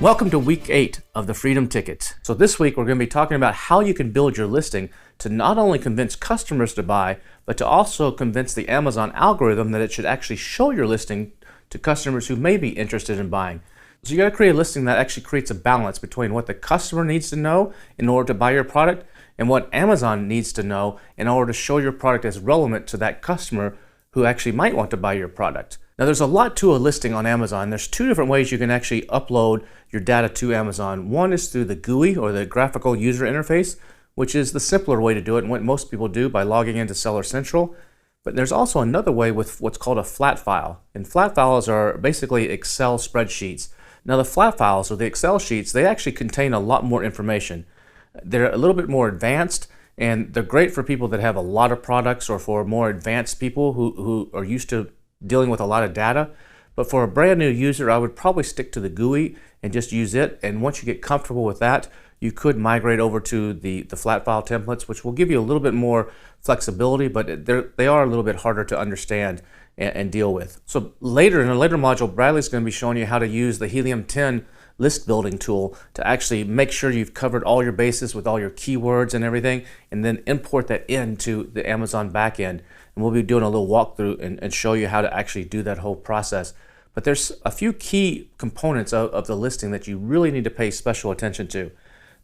Welcome to week 8 of the Freedom Ticket. So this week we're going to be talking about how you can build your listing to not only convince customers to buy, but to also convince the Amazon algorithm that it should actually show your listing to customers who may be interested in buying. So you got to create a listing that actually creates a balance between what the customer needs to know in order to buy your product and what Amazon needs to know in order to show your product as relevant to that customer who actually might want to buy your product. Now there's a lot to a listing on Amazon. There's two different ways you can actually upload your data to Amazon. One is through the GUI, or the graphical user interface, which is the simpler way to do it and what most people do by logging into Seller Central. But there's also another way with what's called a flat file. And flat files are basically Excel spreadsheets. Now the flat files, or the Excel sheets, they actually contain a lot more information. They're a little bit more advanced, and they're great for people that have a lot of products, or for more advanced people who are used to dealing with a lot of data. But for a brand new user, I would probably stick to the GUI and just use it. And once you get comfortable with that, you could migrate over to the flat file templates, which will give you a little bit more flexibility, but they are a little bit harder to understand and deal with. So later, in a later module, Bradley's going to be showing you how to use the Helium 10 list building tool to actually make sure you've covered all your bases with all your keywords and everything, and then import that into the Amazon backend. And we'll be doing a little walkthrough and show you how to actually do that whole process. But there's a few key components of the listing that you really need to pay special attention to.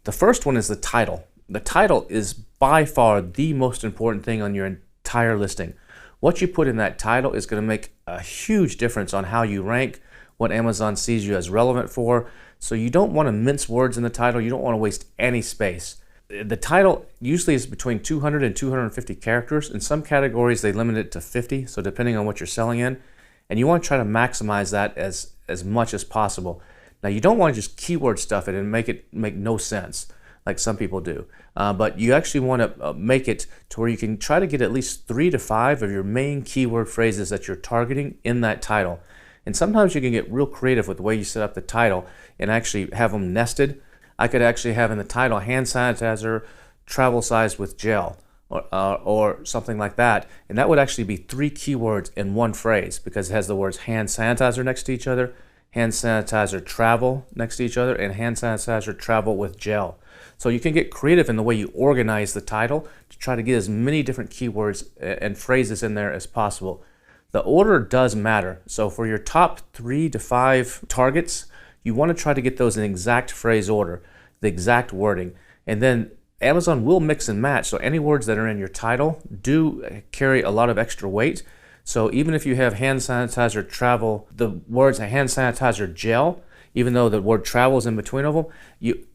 The first one is the title. The title is by far the most important thing on your entire listing. What you put in that title is going to make a huge difference on how you rank, what Amazon sees you as relevant for. So you don't want to mince words in the title. You don't want to waste any space. The title usually is between 200 and 250 characters. In some categories, they limit it to 50, so depending on what you're selling in. And you want to try to maximize that as much as possible. Now, you don't want to just keyword stuff it and make no sense, like some people do. But you actually want to make it to where you can try to get at least 3 to 5 of your main keyword phrases that you're targeting in that title. And sometimes you can get real creative with the way you set up the title and actually have them nested. I could actually have in the title hand sanitizer travel size with gel, or something like that, and that would actually be 3 keywords in one phrase because it has the words hand sanitizer next to each other, hand sanitizer travel next to each other, and hand sanitizer travel with gel. So you can get creative in the way you organize the title to try to get as many different keywords and phrases in there as possible. The order does matter. So for your top 3 to 5 targets, you want to try to get those in exact phrase order, the exact wording. And then Amazon will mix and match. So any words that are in your title do carry a lot of extra weight. So even if you have hand sanitizer travel, the words hand sanitizer gel, even though the word travel is in between of them,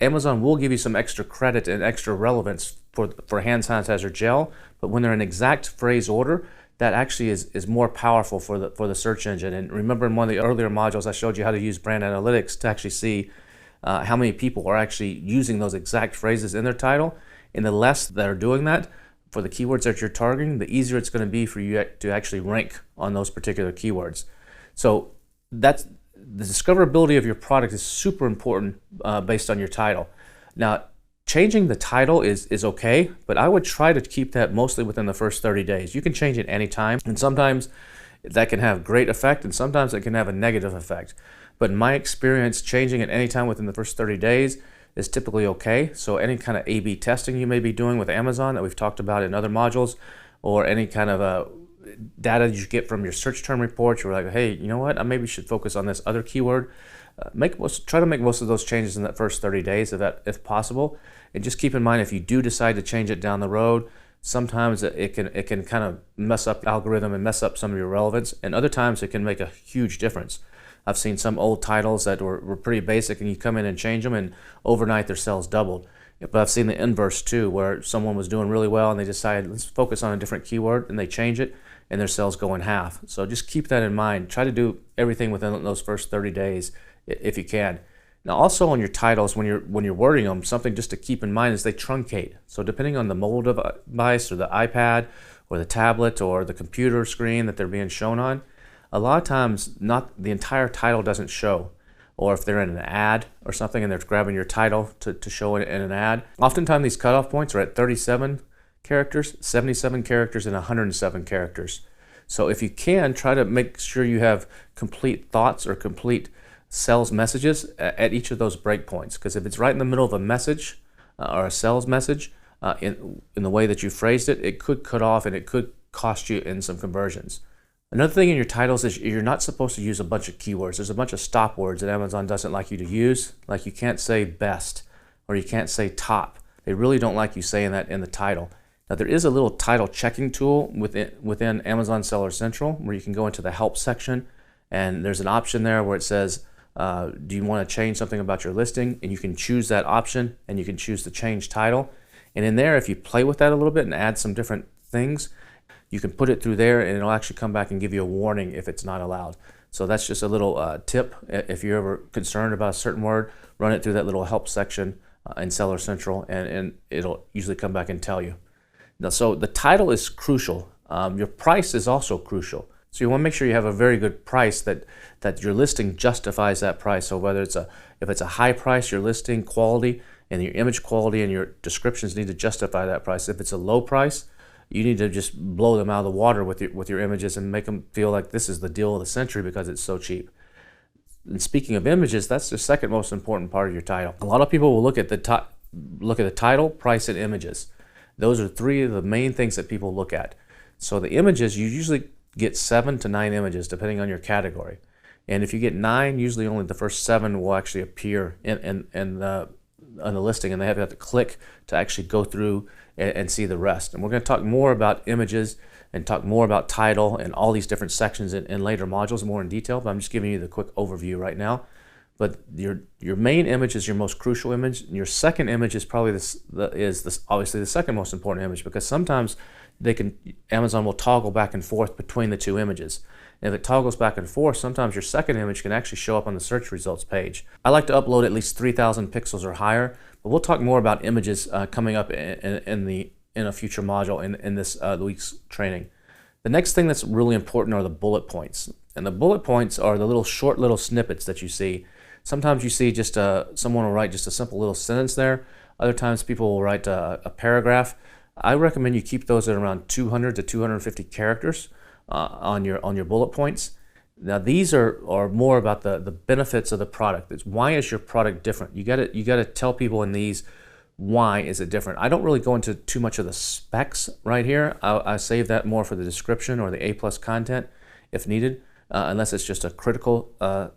Amazon will give you some extra credit and extra relevance for hand sanitizer gel. But when they're in exact phrase order, that actually is more powerful for the search engine. And remember, in one of the earlier modules, I showed you how to use brand analytics to actually see how many people are actually using those exact phrases in their title. And the less that are doing that for the keywords that you're targeting, the easier it's going to be for you to actually rank on those particular keywords. So that's the discoverability of your product is super important based on your title. Now, changing the title is okay, but I would try to keep that mostly within the first 30 days. You can change it anytime, and sometimes that can have great effect, and sometimes it can have a negative effect. But in my experience, changing it anytime within the first 30 days is typically okay. So any kind of A/B testing you may be doing with Amazon that we've talked about in other modules, or any kind of data you get from your search term reports, you're like, hey, you know what, I maybe should focus on this other keyword. Try to make most of those changes in that first 30 days if possible. And just keep in mind, if you do decide to change it down the road, sometimes it can kind of mess up the algorithm and mess up some of your relevance, and other times it can make a huge difference. I've seen some old titles that were pretty basic, and you come in and change them, and overnight their sales doubled. But I've seen the inverse too, where someone was doing really well and they decided, let's focus on a different keyword, and they change it and their sales go in half. So just keep that in mind. Try to do everything within those first 30 days if you can. Now also on your titles, when you're wording them, something just to keep in mind is they truncate. So depending on the mobile device, or the iPad or the tablet or the computer screen that they're being shown on, a lot of times not the entire title doesn't show. Or if they're in an ad or something and they're grabbing your title to show it in an ad, oftentimes these cutoff points are at 37 characters, 77 characters, and 107 characters. So if you can, try to make sure you have complete thoughts or complete sales messages at each of those breakpoints, because if it's right in the middle of a message or a sales message, in the way that you phrased it, it could cut off and it could cost you in some conversions. Another thing in your titles is you're not supposed to use a bunch of keywords. There's a bunch of stop words that Amazon doesn't like you to use. Like you can't say best or you can't say top. They really don't like you saying that in the title. Now there is a little title checking tool within Amazon Seller Central where you can go into the help section, and there's an option there where it says, do you want to change something about your listing? And you can choose that option and you can choose to change title. And in there, if you play with that a little bit and add some different things, you can put it through there and it'll actually come back and give you a warning if it's not allowed. So that's just a little tip. If you're ever concerned about a certain word, run it through that little help section in Seller Central, and it'll usually come back and tell you. Now, so the title is crucial. Your price is also crucial. So you want to make sure you have a very good price that your listing justifies that price. So whether if it's a high price, your listing quality and your image quality and your descriptions need to justify that price. If it's a low price, you need to just blow them out of the water with your images and make them feel like this is the deal of the century because it's so cheap. And speaking of images, that's the second most important part of your title. A lot of people will look at the title, price, and images. Those are three of the main things that people look at. So the images, you usually get 7 to 9 images depending on your category. And if you get 9, usually only the first 7 will actually appear on the listing, and they have to click to actually go through and see the rest. And we're going to talk more about images and talk more about title and all these different sections in later modules more in detail, but I'm just giving you the quick overview right now. But your main image is your most crucial image. And your second image is probably obviously the second most important image, because sometimes Amazon will toggle back and forth between the two images. And if it toggles back and forth, sometimes your second image can actually show up on the search results page. I like to upload at least 3,000 pixels or higher, but we'll talk more about images coming up in a future module in this week's training. The next thing that's really important are the bullet points. And the bullet points are the short little snippets that you see. Sometimes you see just someone will write just a simple little sentence there. Other times people will write a paragraph. I recommend you keep those at around 200 to 250 characters on your bullet points. Now these are more about the benefits of the product. It's why is your product different? You got to tell people in these why is it different. I don't really go into too much of the specs right here. I save that more for the description or the A+ content if needed. Unless it's just a critical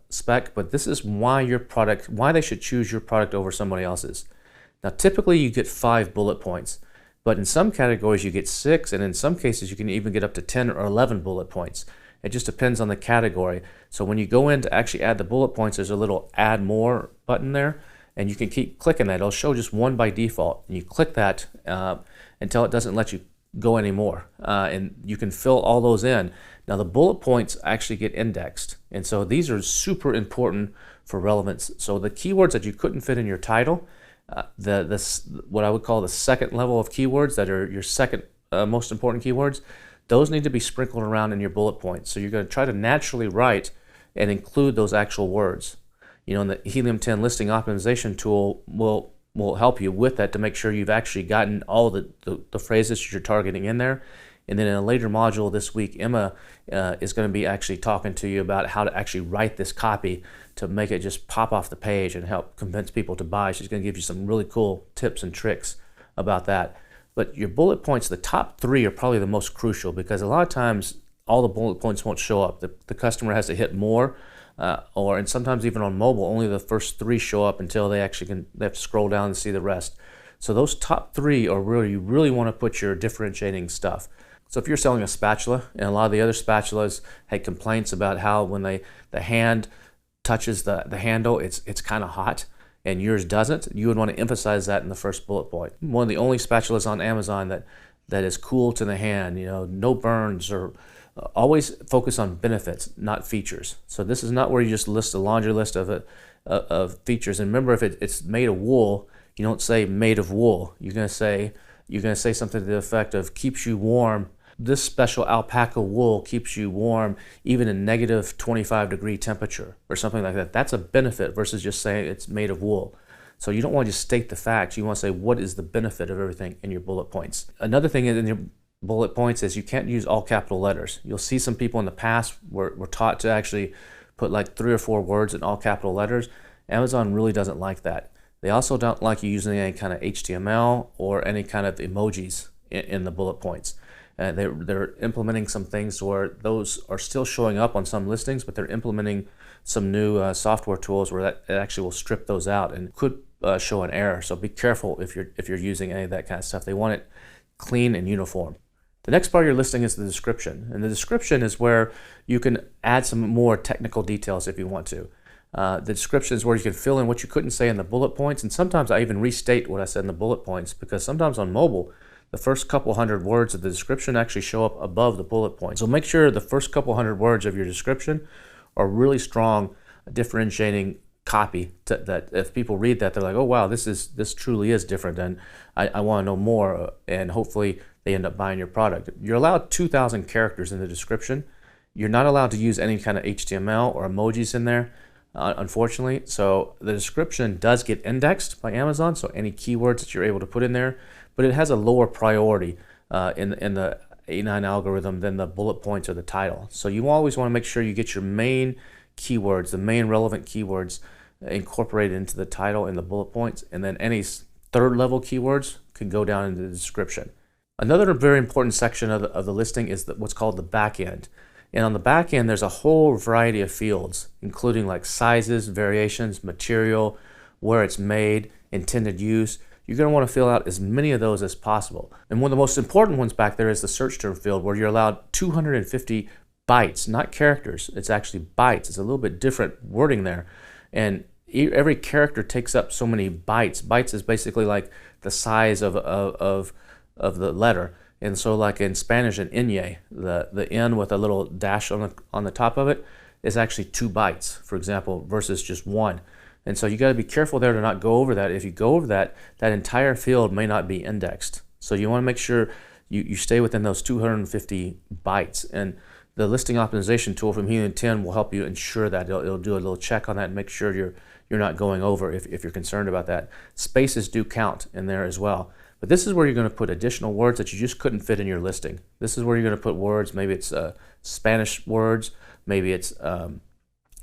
spec, but this is why they should choose your product over somebody else's. Now, typically you get 5 bullet points, but in some categories you get 6, and in some cases you can even get up to 10 or 11 bullet points. It just depends on the category. So when you go in to actually add the bullet points, there's a little add more button there, and you can keep clicking that. It'll show just one by default, and you click that until it doesn't let you go anymore, and you can fill all those in. Now the bullet points actually get indexed, and so these are super important for relevance. So the keywords that you couldn't fit in your title, what I would call the second level of keywords that are your second most important keywords, those need to be sprinkled around in your bullet points. So you're going to try to naturally write and include those actual words. And the Helium 10 listing optimization tool will help you with that to make sure you've actually gotten all the phrases you're targeting in there. And then in a later module this week, Emma is going to be actually talking to you about how to actually write this copy to make it just pop off the page and help convince people to buy. She's going to give you some really cool tips and tricks about that. But your bullet points, the top 3 are probably the most crucial, because a lot of times all the bullet points won't show up. The customer has to hit more, and sometimes even on mobile, only the first 3 show up until they have to scroll down and see the rest. So those top 3 are where you really want to put your differentiating stuff. So if you're selling a spatula, and a lot of the other spatulas had complaints about how when the hand touches the handle, it's kind of hot, and yours doesn't, you would want to emphasize that in the first bullet point. One of the only spatulas on Amazon that is cool to the hand, no burns, or always focus on benefits, not features. So this is not where you just list a laundry list of features. And remember, if it's made of wool, you don't say made of wool. You're going to say something to the effect of keeps you warm. This special alpaca wool keeps you warm even in negative 25-degree temperature, or something like that. That's a benefit versus just saying it's made of wool. So you don't want to just state the facts. You want to say what is the benefit of everything in your bullet points. Another thing in your bullet points is you can't use all capital letters. You'll see some people in the past were taught to actually put like 3 or 4 words in all capital letters. Amazon really doesn't like that. They also don't like you using any kind of HTML or any kind of emojis in the bullet points. They're implementing some things where those are still showing up on some listings, but they're implementing some new software tools where it actually will strip those out and could show an error. So be careful if you're using any of that kind of stuff. They want it clean and uniform. The next part of your listing is the description, and the description is where you can add some more technical details if you want to. The description is where you can fill in what you couldn't say in the bullet points, and sometimes I even restate what I said in the bullet points, because sometimes on mobile, the first couple hundred words of the description actually show up above the bullet points. So make sure the first couple hundred words of your description are really strong, differentiating copy that if people read that, they're like, oh wow, this truly is different, and I want to know more, and hopefully they end up buying your product. You're allowed 2,000 characters in the description. You're not allowed to use any kind of HTML or emojis in there, unfortunately. So the description does get indexed by Amazon, so any keywords that you're able to put in there, but it has a lower priority in the A9 algorithm than the bullet points or the title. So you always want to make sure you get your main keywords, the main relevant keywords, incorporated into the title and the bullet points, and then any third level keywords can go down into the description. Another very important section of the listing is what's called the back end. And on the back end, there's a whole variety of fields, including like sizes, variations, material, where it's made, intended use. You're going to want to fill out as many of those as possible. And one of the most important ones back there is the search term field, where you're allowed 250 bytes, not characters. It's actually bytes. It's a little bit different wording there. And every character takes up so many bytes. Bytes is basically like the size of the letter. And so like in Spanish, an ñ, the N with a little dash on the top of it is actually 2 bytes, for example, versus just 1. And so you got to be careful there to not go over that. If you go over that, that entire field may not be indexed. So you want to make sure you stay within those 250 bytes. And the listing optimization tool from Helium 10 will help you ensure that. It'll do a little check on that and make sure you're not going over if you're concerned about that. Spaces do count in there as well. But this is where you're going to put additional words that you just couldn't fit in your listing. This is where you're going to put words, maybe it's Spanish words, maybe it's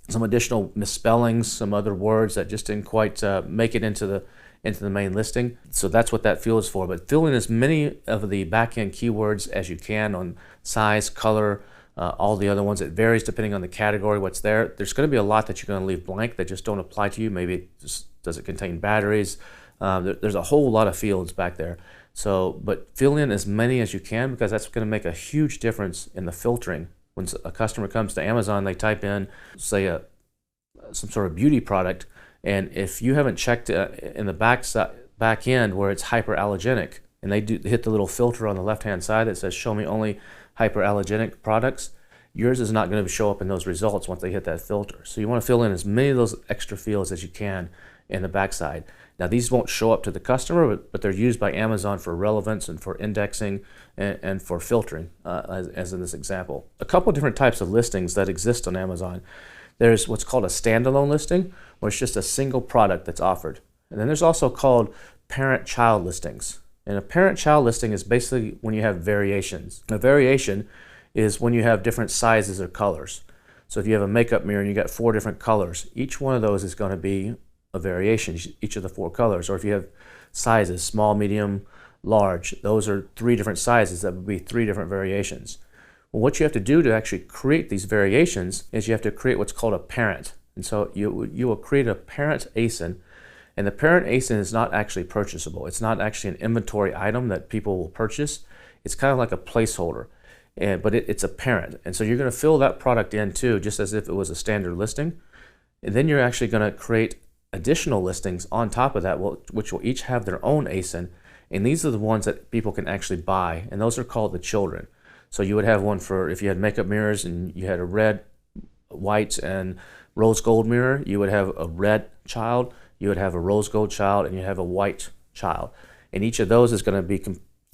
some additional misspellings, some other words that just didn't quite make it into the main listing. So that's what that field is for. But fill in as many of the back-end keywords as you can on size, color, all the other ones. It varies depending on the category, what's there. There's going to be a lot that you're going to leave blank that just don't apply to you. Maybe it just does it contain batteries. There's a whole lot of fields back there. So, but fill in as many as you can, because that's going to make a huge difference in the filtering. When a customer comes to Amazon, they type in, say, some sort of beauty product, and if you haven't checked in the back end where it's hyperallergenic, and they hit the little filter on the left-hand side that says show me only hyperallergenic products, yours is not going to show up in those results once they hit that filter. So you want to fill in as many of those extra fields as you can in the backside. Now these won't show up to the customer, but they're used by Amazon for relevance and for indexing and for filtering, as in this example. A couple different types of listings that exist on Amazon. There's what's called a standalone listing, where it's just a single product that's offered. And then there's also called parent-child listings. And a parent-child listing is basically when you have variations. A variation is when you have different sizes or colors. So if you have a makeup mirror and you got 4 different colors, each one of those is going to be a variation, each of the 4 colors. Or if you have sizes, small, medium, large, those are 3 different sizes. That would be 3 different variations. Well, what you have to do to actually create these variations is you have to create what's called a parent. And so you will create a parent ASIN, and the parent ASIN is not actually purchasable. It's not actually an inventory item that people will purchase. It's kind of like a placeholder, but it's a parent. And so you're going to fill that product in too, just as if it was a standard listing. And then you're actually going to create additional listings on top of that, which will each have their own ASIN. And these are the ones that people can actually buy, and those are called the children. So you would have one for if you had makeup mirrors and you had a red, white, and rose gold mirror, you would have a red child, you would have a rose gold child, and you have a white child. And each of those is going to be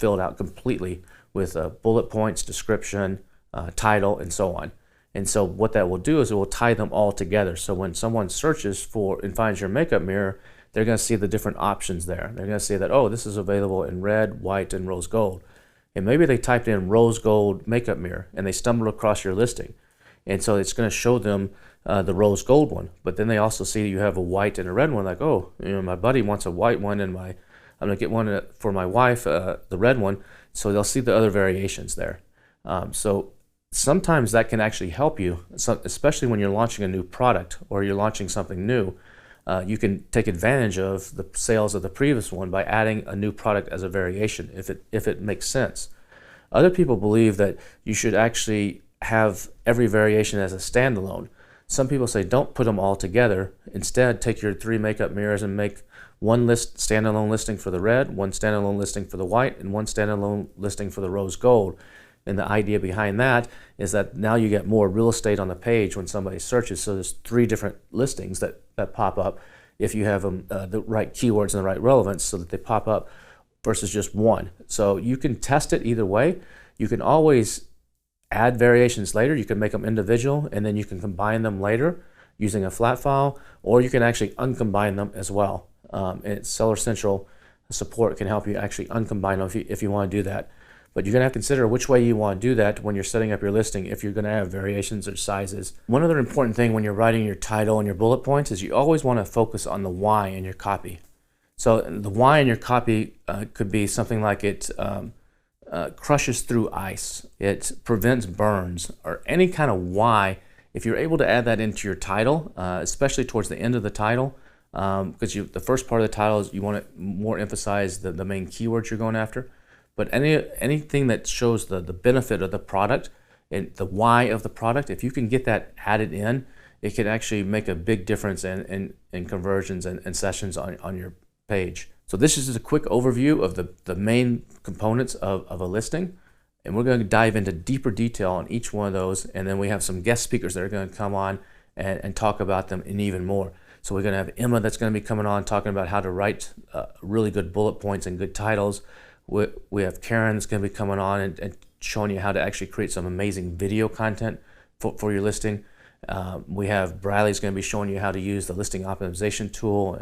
filled out completely with bullet points, description, title, and so on. And so what that will do is it will tie them all together. So when someone searches for and finds your makeup mirror, they're going to see the different options there. They're going to see that, oh, this is available in red, white, and rose gold. And maybe they typed in rose gold makeup mirror and they stumbled across your listing. And so it's going to show them the rose gold one. But then they also see you have a white and a red one, like, oh, my buddy wants a white one, and I'm going to get one for my wife, the red one. So they'll see the other variations there. So sometimes that can actually help you, especially when you're launching a new product or you're launching something new. You can take advantage of the sales of the previous one by adding a new product as a variation, if it makes sense. Other people believe that you should actually have every variation as a standalone. Some people say don't put them all together. Instead, take your 3 makeup mirrors and make one standalone listing for the red, one standalone listing for the white, and one standalone listing for the rose gold. And the idea behind that is that now you get more real estate on the page when somebody searches. So there's 3 different listings that pop up if you have them the right keywords and the right relevance, so that they pop up versus just one. So you can test it either way. You can always add variations later. You can make them individual, and then you can combine them later using a flat file, or you can actually uncombine them as well. And Seller Central support can help you actually uncombine them if you want to do that. But you're going to have to consider which way you want to do that when you're setting up your listing, if you're going to have variations or sizes. One other important thing when you're writing your title and your bullet points is you always want to focus on the why in your copy. So the why in your copy could be something like it crushes through ice, it prevents burns, or any kind of why. If you're able to add that into your title, especially towards the end of the title, because the first part of the title is you want to more emphasize the main keywords you're going after. But anything that shows the benefit of the product and the why of the product, if you can get that added in, it can actually make a big difference in conversions and sessions on your page. So this is just a quick overview of the main components of a listing. And we're going to dive into deeper detail on each one of those. And then we have some guest speakers that are going to come on and talk about them and even more. So we're going to have Emma that's going to be coming on talking about how to write really good bullet points and good titles. We have Karen that's going to be coming on and showing you how to actually create some amazing video content for your listing. We have Bradley's going to be showing you how to use the listing optimization tool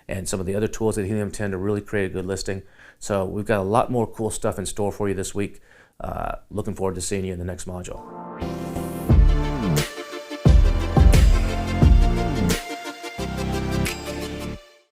and some of the other tools at Helium 10 to really create a good listing. So we've got a lot more cool stuff in store for you this week. Looking forward to seeing you in the next module.